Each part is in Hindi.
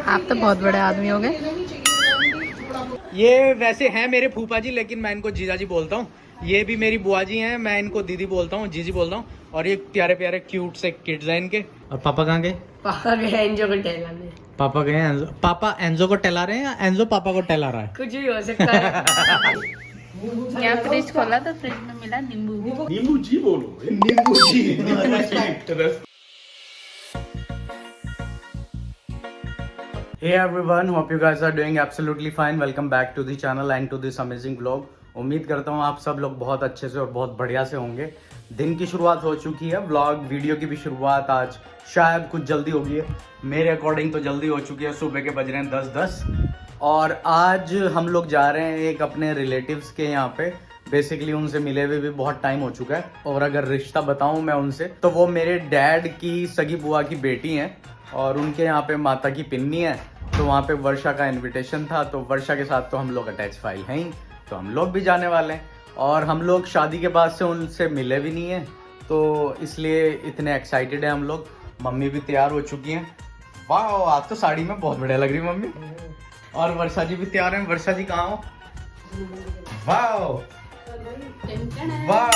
आप तो बहुत बड़े आदमी हो गए। ये वैसे हैं मेरे फूफा जी, लेकिन मैं इनको जीजा जी बोलता हूँ। ये भी मेरी बुआ जी हैं, मैं इनको दीदी बोलता हूँ, जीजी बोलता हूँ। और ये प्यारे प्यारे क्यूट से किड्स हैं इनके। और पापा कहाँ गए? पापा गए एंजो को टहलाने। पापा गए एंजो। पापा एंजो को टहला रहे हैं या एंजो पापा को टहला रहा है? कुछ भी हो सकता है। क्या फ्रिज खोला तो फ्रिज में मिला नींबू। नींबू जी बोलो, नींबू जी। Hey everyone, hope you guys are doing absolutely fine. Welcome back to the channel and to this amazing vlog. उम्मीद करता हूँ आप सब लोग बहुत अच्छे से और बहुत बढ़िया से होंगे। दिन की शुरुआत हो चुकी है, व्लॉग वीडियो की भी शुरुआत आज शायद कुछ जल्दी होगी है। मेरे अकॉर्डिंग तो जल्दी हो चुकी है, सुबह के बज रहे हैं 10:10 और आज हम लोग जा रहे हैं एक अपने रिलेटिव्स के यहाँ पे। बेसिकली उनसे मिले हुए भी बहुत टाइम हो चुका है और अगर रिश्ता बताऊँ मैं उनसे तो वो मेरे डैड की सगी बुआ की बेटी हैं और उनके यहाँ पे माता की पिन्नी है। तो वहाँ पे वर्षा का इनविटेशन था, तो वर्षा के साथ तो हम लोग अटैच फाइल हैं ही, तो हम लोग भी जाने वाले हैं। और हम लोग शादी के बाद से उनसे मिले भी नहीं हैं, तो इसलिए इतने एक्साइटेड हैं हम लोग। मम्मी भी तैयार हो चुकी हैं। वाह, आज तो साड़ी में बहुत बढ़िया लग रही है मम्मी। और वर्षा जी भी तैयार हैं। वर्षा जी कहाँ हो? वाह वाह,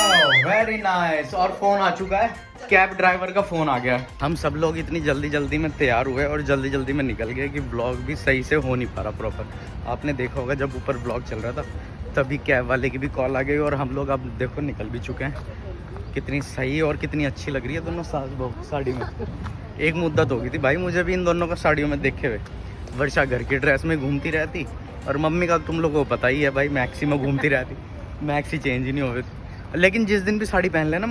वेरी नाइस। और फोन आ चुका है, कैब ड्राइवर का फोन आ गया है। हम सब लोग इतनी जल्दी जल्दी में तैयार हुए और जल्दी जल्दी में निकल गए कि ब्लॉग भी सही से हो नहीं पा रहा प्रॉपर। आपने देखा होगा जब ऊपर ब्लॉग चल रहा था तभी कैब वाले की भी कॉल आ गई और हम लोग अब देखो निकल भी चुके हैं। कितनी सही और कितनी अच्छी लग रही है दोनों सास बहू साड़ी में। एक मुद्दत हो गई थी भाई मुझे भी इन दोनों को साड़ियों में देखे हुए। वर्षा घर की ड्रेस में घूमती रहती और मम्मी का तुम लोगों को पता ही है भाई, मैक्सी में घूमती रहती। मैक्सी चेंज ही नहीं हो गई। लेकिन जिस दिन भी साड़ी पहन लेना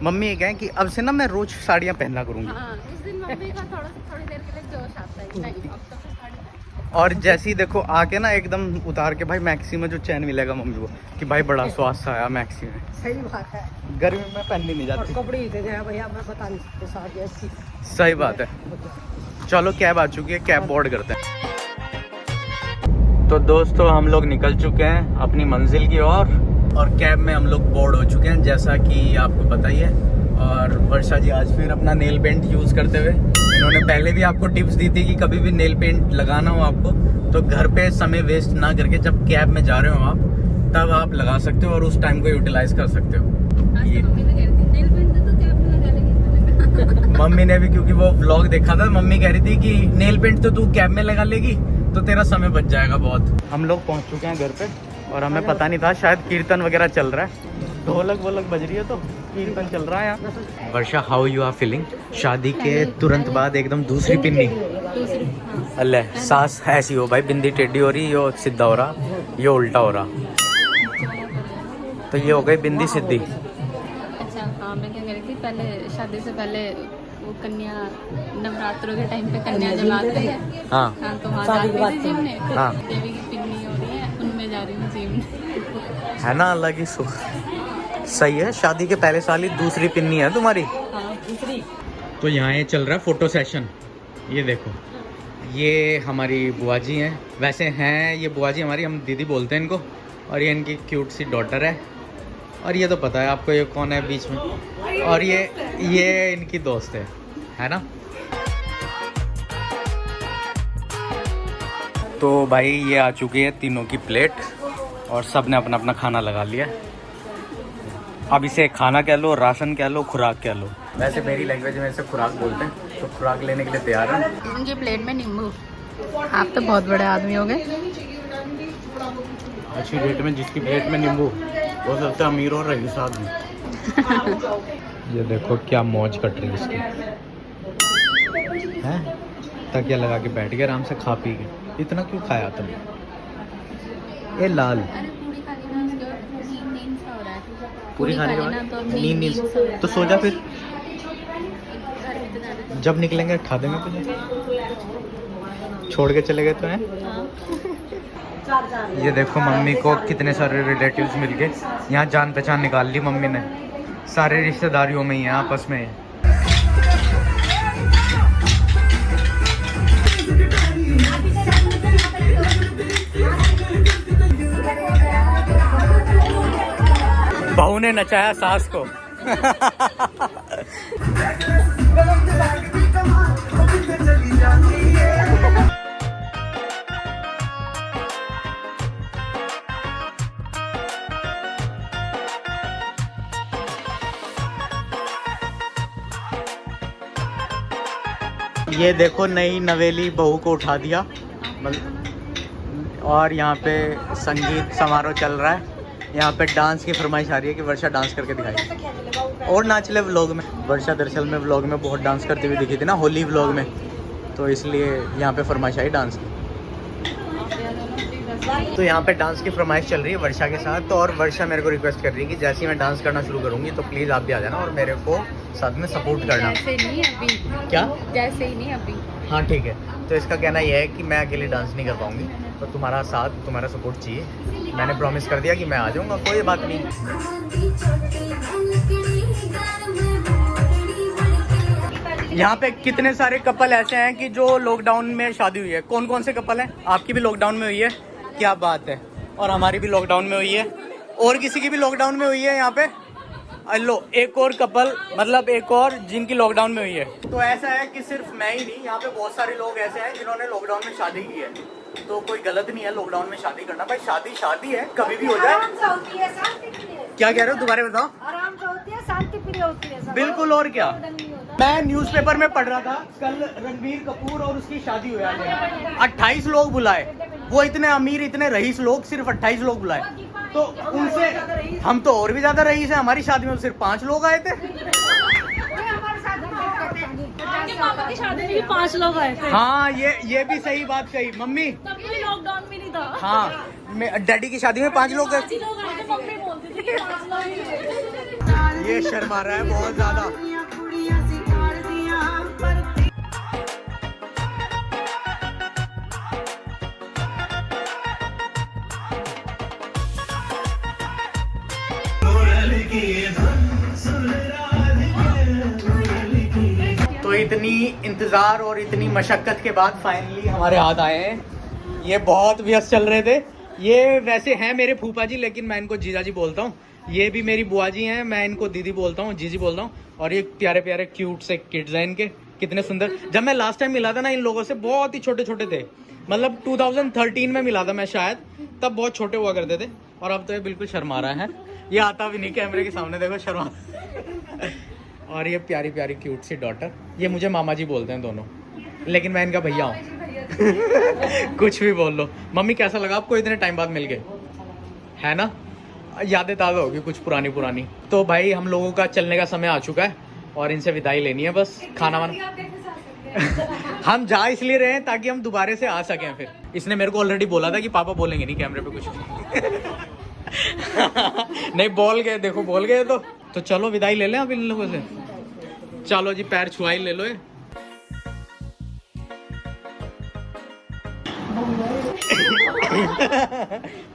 मम्मी ये कहें कि अब से ना मैं रोज साड़ियाँ पहनना करूँगी। हाँ, उस दिन मम्मी का थोड़ी देर के लिए जोश आता है। नहीं, अब तो फिर साड़ी। और जैसे ही देखो आके ना एकदम उतार के भाई मैक्सी में जो चैन मिलेगा मम्मी को कि भाई बड़ा स्वास्थ्य आया मैक्सी में। सही बात है। गर्मी में पहननी नहीं जाती। कपड़े ही थे भैया, मैं बता नहीं सकते साड़ी ऐसी। सही बात है। चलो कैब आ चुकी है, कैब बोर्ड करते हैं। तो दोस्तों हम लोग निकल चुके हैं अपनी मंजिल की ओर और कैब में हम लोग बोर्ड हो चुके हैं जैसा कि आपको पता ही है। और वर्षा जी आज फिर अपना नेल पेंट यूज़ करते हुए, इन्होंने पहले भी आपको टिप्स दी थी कि कभी भी नेल पेंट लगाना हो आपको तो घर पे समय वेस्ट ना करके जब कैब में जा रहे हो आप तब आप लगा सकते हो और उस टाइम को यूटिलाइज कर सकते हो। ये मम्मी ने भी, क्योंकि वो व्लॉग देखा था, मम्मी कह रही थी कि नेल पेंट तो तू कैब में लगा लेगी तो तेरा समय बच जाएगा बहुत। हम लोग पहुंच चुके हैं घर पे और हमें पता नहीं था, शायद कीर्तन वगैरह चल रहा है, ढोलक वोलक बज रही है तो कीर्तन चल रहा है यहाँ। वर्षा, हाउ यू आर फीलिंग? शादी के तुरंत बाद एकदम दूसरी पिन्नी। अल्लाह, सास ऐसी हो भाई, बिंदी टेढ़ी हो रही, यो सीधा हो रहा, यो उल्टा हो रहा, तो ये हो गई बिंदी सीधी। अच्छा हाँ, मैं क्या कह रही थी, पहले शादी से पहले वो कन्या नवरात्रों के टाइम पे कन्या जमाते हैं। हाँ तो वहाँ जा रही थी जिम ने। हाँ। देवी की पिन्नी हो रही है, उनमें जा रही हूँ जिम। है ना, अलग ही सुख। सही है, शादी के पहले साल ही दूसरी पिन्नी है तुम्हारी। हाँ, दूसरी। तो यहाँ ये चल रहा है फोटो सेशन। ये देखो, ये हमारी बुआ जी हैं, वैसे हैं ये बुआ जी हमारी, हम दीदी बोलते हैं इनको। और ये इनकी क्यूट सी डॉटर है और ये तो पता है आपको ये कौन है बीच में। और ये इनकी दोस्त है ना। तो भाई ये आ चुकी है तीनों की प्लेट और सब ने अपना अपना खाना लगा लिया। अब इसे खाना कह लो, राशन कह लो, खुराक कह लो। वैसे मेरी लैंग्वेज में इसे खुराक बोलते हैं, तो खुराक लेने के लिए तैयार हैं। उनकी प्लेट में नींबू। आप तो बहुत बड़े आदमी हो गए। अच्छी डेट में जिसकी प्लेट में नींबू वो सबसे अमीर और रईस आदमी। ये देखो क्या मौज कट रही है इसकी। हैं? तकिया लगा के बैठ गए आराम से खा पी के। इतना क्यों खाया तुमने? ये लाल पूरी खाने के बाद नींद तो सो जा फिर, जब निकलेंगे खा देंगे तुझे। छोड़ के चले गए तो हैं। ये देखो मम्मी को कितने सारे रिलेटिव्स मिल गए। यहाँ जान पहचान निकाल ली मम्मी ने, सारे रिश्तेदारियों में ही हैं आपस में। बहू ने नचाया सास को। ये देखो नई नवेली बहू को उठा दिया और यहाँ पे संगीत समारोह चल रहा है। यहाँ पे डांस की फरमाइश आ रही है कि वर्षा डांस करके दिखाई और नाच ले व्लॉग में। वर्षा दरअसल में व्लॉग में बहुत डांस करती हुई दिखी थी ना होली व्लॉग में, तो इसलिए यहाँ पे फरमाइश आई डांस की। तो यहाँ पे डांस की फरमाइश चल रही है वर्षा के साथ। तो और वर्षा मेरे को रिक्वेस्ट कर रही है कि जैसे ही मैं डांस करना शुरू करूँगी तो प्लीज़ आप भी आ जाना और मेरे को साथ में सपोर्ट करना। जैसे नहीं अभी। क्या? जैसे ही नहीं अभी। हाँ ठीक है। तो इसका कहना यह है कि मैं अकेले डांस नहीं कर पाऊँगी, तो तुम्हारा साथ तुम्हारा सपोर्ट चाहिए। मैंने प्रॉमिस कर दिया कि मैं आ जाऊँगा, कोई बात नहीं। यहाँ पे कितने सारे कपल ऐसे हैं कि जो लॉकडाउन में शादी हुई है। कौन कौन से कपल हैं? आपकी भी लॉकडाउन में हुई है? क्या बात है। और हमारी भी लॉकडाउन में हुई है और किसी की भी लॉकडाउन में हुई है यहाँ पे। लो एक और कपल, मतलब एक और जिनकी लॉकडाउन में हुई है। तो ऐसा है कि सिर्फ मैं ही नहीं, यहाँ पे बहुत सारे लोग ऐसे हैं जिन्होंने लॉकडाउन में शादी की है। तो कोई गलत नहीं है लॉकडाउन में शादी करना। भाई शादी शादी है, कभी भी हो जाए। आराम से होती है, शांति प्रिय। क्या कह रहे हो? दोबारा बताओ। आराम से होती है, शांति प्रिय होती है सब। बिल्कुल। और क्या, मैं न्यूज़पेपर में पढ़ रहा था कल रणबीर कपूर और उसकी शादी हुई है। 28 लोग बुलाए, वो इतने अमीर इतने रईस लोग, सिर्फ 28 लोग बुलाए। तो उनसे हम तो और भी ज्यादा रईस हैं। हमारी शादी में सिर्फ 5 लोग आए थे। हमारे साथ मामा की शादी में भी 5 लोग आए थे। हाँ ये भी सही बात कही मम्मी। तब कोई लॉकडाउन में नहीं था। हाँ डैडी की शादी में 5 लोग गए। 5 लोग आए थे, मम्मी बोलती थी कि 5 लोग ही थे। ये शर्मा रहा है बहुत ज्यादा। तो इतनी इंतजार और इतनी मशक्कत के बाद फाइनली हमारे हाथ आए हैं। ये बहुत व्यस्त चल रहे थे। ये वैसे हैं मेरे फूफा जी, लेकिन मैं इनको जीजा जी बोलता हूँ। ये भी मेरी बुआ जी हैं, मैं इनको दीदी बोलता हूँ, जीजी बोलता हूँ। और ये प्यारे प्यारे क्यूट से किड्स हैं इनके, कितने सुंदर। जब मैं लास्ट टाइम मिला था ना इन लोगों से, बहुत ही छोटे छोटे थे। मतलब 2013 में मिला था मैं शायद, तब बहुत छोटे हुआ करते थे। और अब तो ये बिल्कुल शर्मा रहा है। ये आता भी नहीं कैमरे के सामने, देखो शर्मा। और ये प्यारी प्यारी क्यूट सी डॉटर, ये मुझे मामा जी बोलते हैं दोनों, लेकिन मैं इनका भैया हूँ। कुछ भी बोल लो। मम्मी कैसा लगा आपको इतने टाइम बाद मिल गए? है ना, यादें ताज़ा होगी कुछ पुरानी पुरानी। तो भाई हम लोगों का चलने का समय आ चुका है और इनसे विदाई लेनी है बस। खाना वाना हम जा इसलिए रहे हैं ताकि हम दोबारा से आ सकें। फिर इसने मेरे को ऑलरेडी बोला था कि पापा बोलेंगे नहीं कैमरे पे कुछ। नहीं बोल गए, देखो बोल गए। तो चलो विदाई ले लें अब इन लोगों से। चलो जी, पैर छुआई ले लो।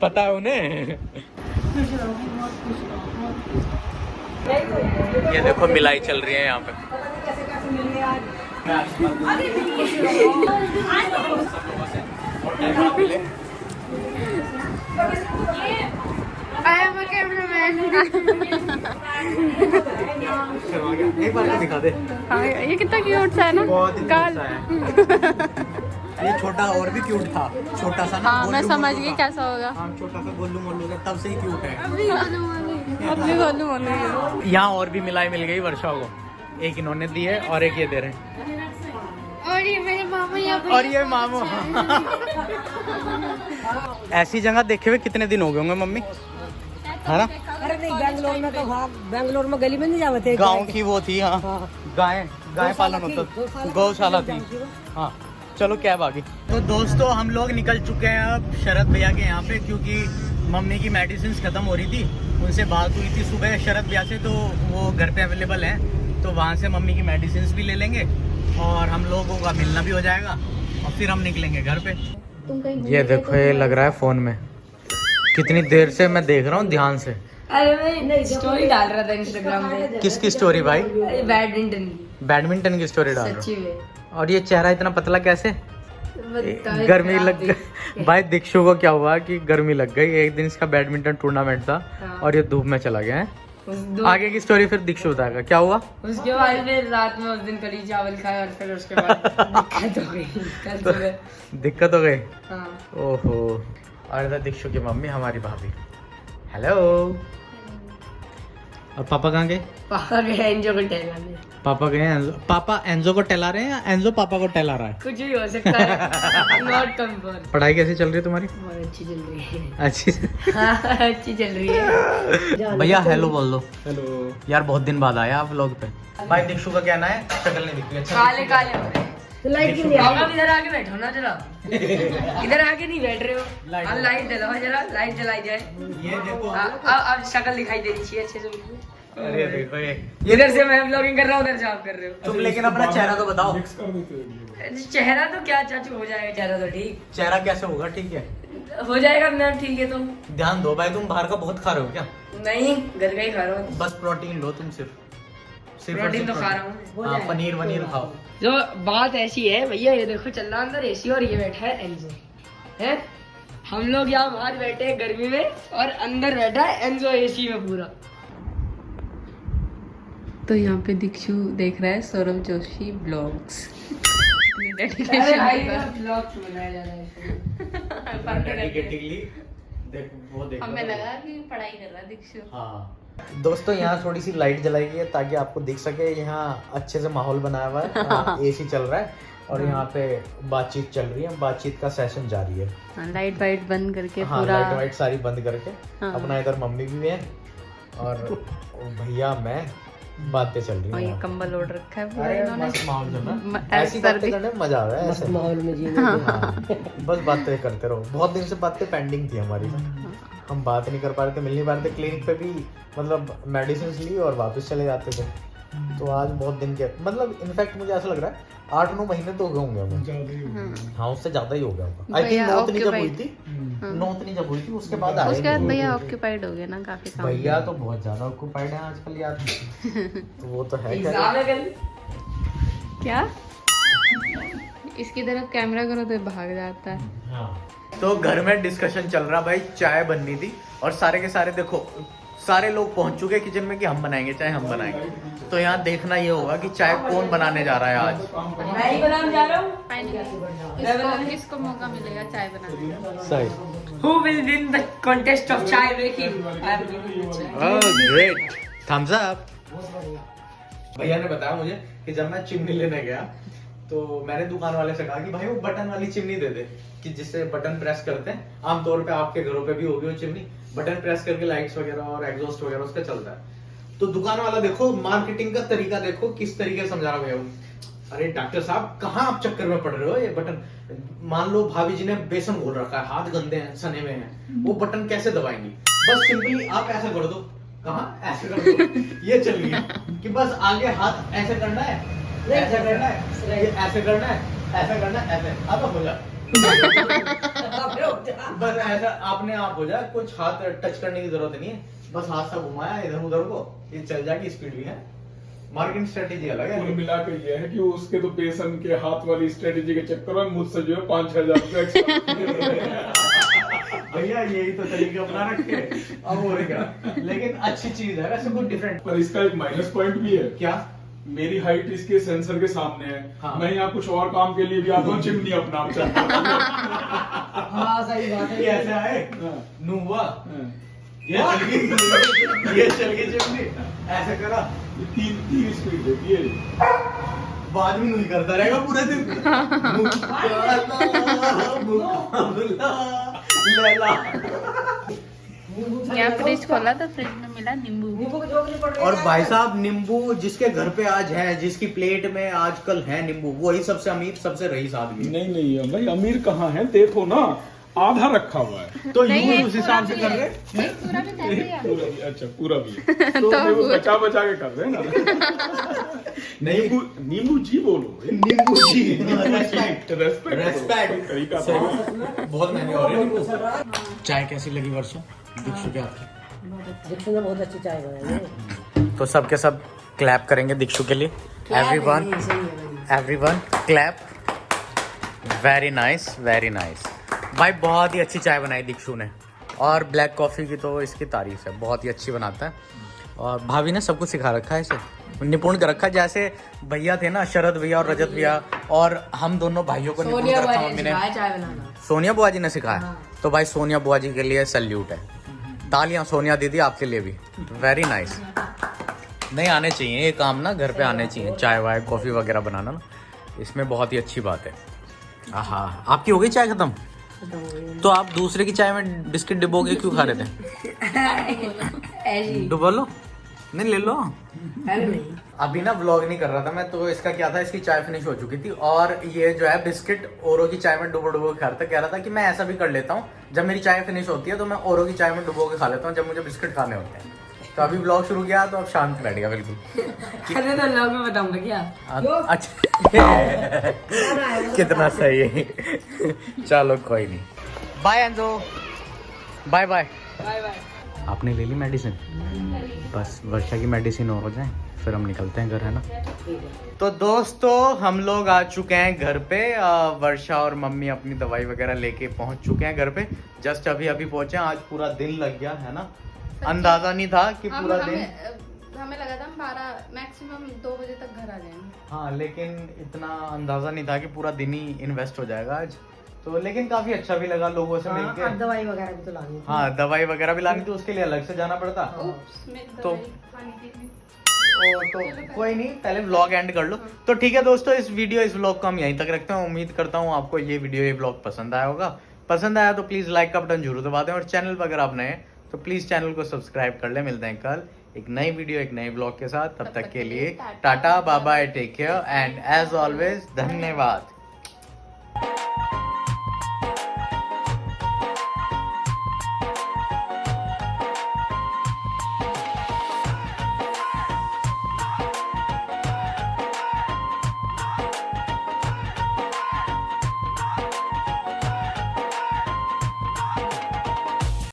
पता है उन्हें। ये देखो मिलाई चल रही है यहाँ पे। एक बार दिखा दे। हाँ, ये कितना क्यूट सा है ना। बहुत ही काल। ये छोटा और भी क्यूट था, छोटा सा ना। हाँ मैं गोलू समझ मोलू गई था। कैसा होगा। हाँ छोटा सा गोलू मोलू था, तब से ही क्यूट है। अपनी गोलू मोलू। यहाँ और भी मिलाई मिल गई वर्षा को। एक इन्होंने दी है और एक ये दे रहे हैं। और ये मेरे मामा यहाँ पे। और ये मामू। ऐसी जगह देखे हुए कितने दिन हो गए होंगे मम्मी, है ना? अरे नहीं, बेंगलोर में तो हाँ, बेंगलोर में गली में नहीं जाते। गांव की वो थी। हाँ गाय पालन होता, गौशाला थी। हाँ चलो कैब आ गई। तो दोस्तों हम लोग निकल चुके हैं अब शरद भैया के यहाँ पे, क्योंकि मम्मी की मेडिसिन खत्म हो रही थी। उनसे बात हुई थी सुबह शरद भैया से, तो वो घर पे अवेलेबल हैं। तो वहाँ से मम्मी की मेडिसिन भी ले लेंगे और हम लोगों का मिलना भी हो जाएगा और फिर हम निकलेंगे घर पे। ये देखो ये लग रहा है फोन में, कितनी देर से मैं देख रहा हूँ ध्यान से। अरे मैं स्टोरी डाल रहा था इंस्टाग्राम पे। किसकी स्टोरी भाई? बैडमिंटन की। बैडमिंटन की स्टोरी डाल सच्ची रहा में। हूँ। और ये चेहरा इतना पतला कैसे? गर्मी लग गई भाई। दीक्षु को क्या हुआ कि गर्मी लग गई। एक दिन इसका बैडमिंटन टूर्नामेंट था और ये धूप में चला गया है। आगे की स्टोरी फिर दीक्षु बताएगा क्या हुआ। उसके बाद फिर रात में उस दिन कढ़ी चावल खाए और फिर उसके बाद दिक्कत हो गई कल सुबह। दिक्कत हो गई। हाँ ओहो। और इधर दीक्षु की मम्मी हमारी भाभी। हेलो। और पापा कहाँ गए? पापा गए एंजो को टहलाने। पापा गए एंजो। पापा एंजो को टहला रहे हैं या एंजो पापा को टहला रहा है? कुछ भी हो सकता है, नॉट कंफर्म। पढ़ाई कैसी चल रही है तुम्हारी? बहुत अच्छी चल रही है। अच्छी। हाँ अच्छी चल रही है। भैया हेलो बोल दो। हेलो। यार बहुत दिन बाद आया आप लोग पे। भाई दीक्षु का कहना है शक्ल नहीं दिखती। अच्छा काले काले हो रहे हैं। तो लाइट क्यों नहीं आप इधर आके बैठो ना जरा। इधर आके नहीं बैठ रहे हो। अब लाइट जलाओ जरा, लाइट जलाई जाए। ये देखो। अब शक्ल दिखाई दे रही है अच्छे से बिल्कुल। अरे देखो ये इधर से मैं व्लॉगिंग कर रहा हूँ, उधर से आप कर रहे हो। तुम लेकिन अपना चेहरा तो बताओ। मिक्स कर देते हैं। चेहरा तो क्या चाचू हो जाएगा, चेहरा तो ठीक चेहरा कैसे होगा? ठीक है हो जाएगा ना, ठीक है। तुम ध्यान दो भाई, तुम बाहर का बहुत खा रहे हो क्या? नहीं घर का ही खा रहा हूँ। बस प्रोटीन लो तुम सिर्फ और प्रोटीन तो सिर्फ खा रहा हूँ। हाँ पनीर वनीर खाओ। जो बात ऐसी है भैया, ये देखो चल रहा अंदर एसी और ये बैठा है एंजो है। हम लोग यहाँ बाहर बैठे हैं गर्मी में और अंदर बैठा है एंजो एसी में पूरा। तो यहाँ पे दीक्षु देख रहा है सौरभ जोशी ब्लॉग्स। अरे भाई ब्लॉग बनाया जा रहा है। डेडिकेटेडली देख वो देखो। हमें लगा कि पढ़ाई कर रहा है दीक्षु। हाँ दोस्तों यहाँ थोड़ी सी लाइट जलाई गई है ताकि आपको दिख सके। यहाँ अच्छे से माहौल बनाया हुआ है, एसी चल रहा है और यहाँ पे बातचीत चल रही है, बातचीत का सेशन जारी है। हाँ, लाइट वाइट बंद करके हाँ पूरा। लाइट वाइट सारी बंद करके। हाँ। अपना इधर मम्मी भी है और भैया मैं बातें चल रही और है। ये कंबल ओढ़ रखा है पूरा अरे इन्होंने। मस्त माहौल चल रहा है। ऐसी ऐसी बातें सर्दी। करने में मजा आ रहा है ऐसे। माहौल में जीने हाँ, बस बातें करते रहो। बहुत दिन से बातें पेंडिंग थी हमारी ना, हम बात नहीं कर पा रहे थे, मिल नहीं पा रहे थे। क्लिनिक पे भी मतलब मेडिसिन ली और वापस चले जाते थे। तो आज बहुत दिन के मतलब इनफैक्ट मुझे ऐसा लग रहा है 8-9 महीने तो हो गए होंगे हमें। ज्यादा ही हो गया। हाँ उससे ज्यादा ही हो गया होगा। आई थिंक भैया नौतनी जब हुई occupied। थी, नौतनी जब हुई थी उसके बाद आए उसके बाद नहीं। भैया ऑक्यूपाइड हो गए ना काफी काम। भैया तो बहुत ज्यादा ऑक्यूपाइड है आजकल यार। तो वो तो है एग्जाम है कल। क्या इसकी तरफ कैमरा करो तो भाग जाता है। हाँ। तो घर में डिस्कशन चल रहा भाई, चाय बननी थी और सारे के सारे देखो सारे लोग पहुंच चुके हैं किचन में कि हम बनाएंगे चाय, हम बनाएंगे। तो यहाँ देखना ये होगा कि चाय कौन बनाने जा रहा है आज। मैं ही बनाने जा रहा हूँ। किसको मौका मिलेगा चाय बनाने का? सही। Who will win the contest of chai making? I am winning the chai. Great, thumbs up. भैया ने बताया मुझे कि जब मैं चिमनी लेने गया तो मैंने दुकान वाले से कहा कि भाई वो बटन वाली चिमनी दे दे, कि जिससे बटन प्रेस करते हैं। आमतौर पे आपके घरों पे भी होगी वो चिमनी, बटन प्रेस करके लाइट्स वगैरह और एग्जॉस्ट वगैरह उसका चलता है। तो दुकान वाला देखो मार्केटिंग का तरीका देखो किस तरीके से समझा रहा भैया। अरे डॉक्टर साहब कहाँ आप चक्कर में पड़ रहे हो? ये बटन मान लो भाभी जी ने बेसन घोल रखा है, हाथ गंदे हैं, सने में हैं, वो बटन कैसे दबाएंगी? बस सिंपली आप ऐसा कर दो। कहाँ ऐसे कर दो। ये चल गया कि बस आगे हाथ ऐसे करना है, ऐसे करना है, ये ऐसे करना है, ऐसे करना है, ऐसे अब हो जा। बस ऐसा अपने आप हो जाए, कुछ हाथ टच करने की जरूरत नहीं है। बस हाथ से घुमाया इधर उधर को, ये चल जाएगी। स्पीड भी है, मार्केटिंग स्ट्रेटेजी अलग है। कुल मिला के ये है कि उसके तो पेशन के हाथ वाली स्ट्रेटेजी के चक्कर में मुझसे जो है 5-6 हजार भैया यही तो तरीके अपना रखे अब हो क्या। लेकिन अच्छी चीज है वैसे, कुछ डिफरेंट। पर इसका एक माइनस पॉइंट भी है। क्या? मेरी हाइट इसके सेंसर के सामने है। हाँ। मैं यहाँ कुछ और काम के लिए भी आता हूँ, चिमनी अपना आप चलता हाँ सही बात है। ये ऐसे आए हाँ। नू हुआ, है। ये चल गई, ये चल गई चिमनी, ऐसे करा, ये तीन स्पीड देती है। बाद में नहीं करता रहेगा पूरे दिन। लैला। क्या फ्रिज खोला तो फ्रिज में मिला नींबू। नींबू को जोक नहीं पड़ रही और है। भाई साहब नींबू जिसके घर पे आज है, जिसकी प्लेट में आजकल है नींबू, वही सबसे अमीर सबसे रईस आदमी है। नहीं भाई अमीर कहाँ है, देखो ना आधा रखा हुआ है। तो नहीं, यूं एक उस हिसाब से पूरा कर भी रहे। है। एक पूरा भी था भैया। पूरा भी, अच्छा पूरा भी है। तो देखो बचा बचा के कर रहे हैं ना। नींबू जी बोलो। नींबू जी रेस्पेक्ट रेस्पेक्ट तरीका था। बहुत महंगे हो रहे हैं। चाय कैसी लगी वर्षों दीक्षु के आपकी? दीक्षु ने बहुत अच्छी चाय बनाई है। तो सबके सब क्लैप करेंगे दीक्षु के लिए। Everyone clap. Very nice, very nice. भाई बहुत ही अच्छी चाय बनाई दीक्षु ने, और ब्लैक कॉफ़ी की तो इसकी तारीफ है, बहुत ही अच्छी बनाता है। और भाभी ने सब कुछ सिखा रखा है इसे, निपुण कर रखा है। जैसे भैया थे ना, शरद भैया और रजत भैया, और हम दोनों भाइयों को निपुण सोनिया कर रखा बुआ मम्मी ने ने। सिखाया चाय बनाना। सोनिया बुआ जी ने सिखाया, तो भाई सोनिया बुआ जी के लिए सल्यूट है, तालियां सोनिया दीदी आपके लिए भी, वेरी नाइस। नहीं आने चाहिए ये काम ना, घर पे आने चाहिए, चाय वाय कॉफ़ी वगैरह बनाना ना, इसमें बहुत ही अच्छी बात है। हाँ, आपकी हो गई चाय खत्म? तो आप दूसरे की चाय में बिस्किट डिबो के क्यों खा रहे थे? डुबो लो, नहीं ले लो। अरे नहीं, अभी ना व्लॉग नहीं कर रहा था मैं, तो इसका क्या था, इसकी चाय फिनिश हो चुकी थी और ये जो है बिस्किट ओरो की चाय में डुबो डुबो के खा रहा था। कह रहा था कि मैं ऐसा भी कर लेता हूँ, जब मेरी चाय फिनिश होती है तो मैं ओरो की चाय में डुबो के खा लेता हूँ जब मुझे बिस्किट खाने होते हैं। तो अभी व्लॉग शुरू किया तो अब शांत बैठ गया बिल्कुल। अरे तो लोग में बताऊंगा क्या। अच्छा कितना सही है। चलो कोई नहीं, bye enjoy, bye bye. Bye bye. आपने ले ली मेडिसिन? बस वर्षा की मेडिसिन और हो जाए फिर हम निकलते हैं घर, है ना? तो दोस्तों हम लोग आ चुके हैं घर पे, वर्षा और मम्मी अपनी दवाई वगैरह लेके पहुंच चुके हैं घर पे। जस्ट अभी अभी पहुंचे, आज पूरा दिन लग गया है ना, अंदाजा नहीं था कि पूरा दिन। हमें लगा था हम 12 मैक्सिमम 2 बजे तक घर आ जाएंगे। हाँ, लेकिन इतना अंदाजा नहीं था कि पूरा दिन ही इन्वेस्ट हो जाएगा आज तो। लेकिन काफी अच्छा भी लगा लोगों से मिलके। दवाई वगैरह भी तो लानी थी। हाँ, दवाई वगैरह भी लानी थी, उसके लिए अलग से जाना पड़ता। तो कोई नहीं, पहले व्लॉग एंड कर लो। तो ठीक है दोस्तों, इस व्लॉग को हम यहीं तक रखते हैं। उम्मीद करता हूँ आपको ये व्लॉग पसंद आया होगा। पसंद आया तो प्लीज लाइक का बटन जरूर दबा दें, और चैनल पर अगर आप नए हैं तो प्लीज चैनल को सब्सक्राइब कर ले। मिलते हैं कल एक नई वीडियो, एक नए ब्लॉग के साथ। तब तक के लिए tata, bye bye, take care and as always धन्यवाद।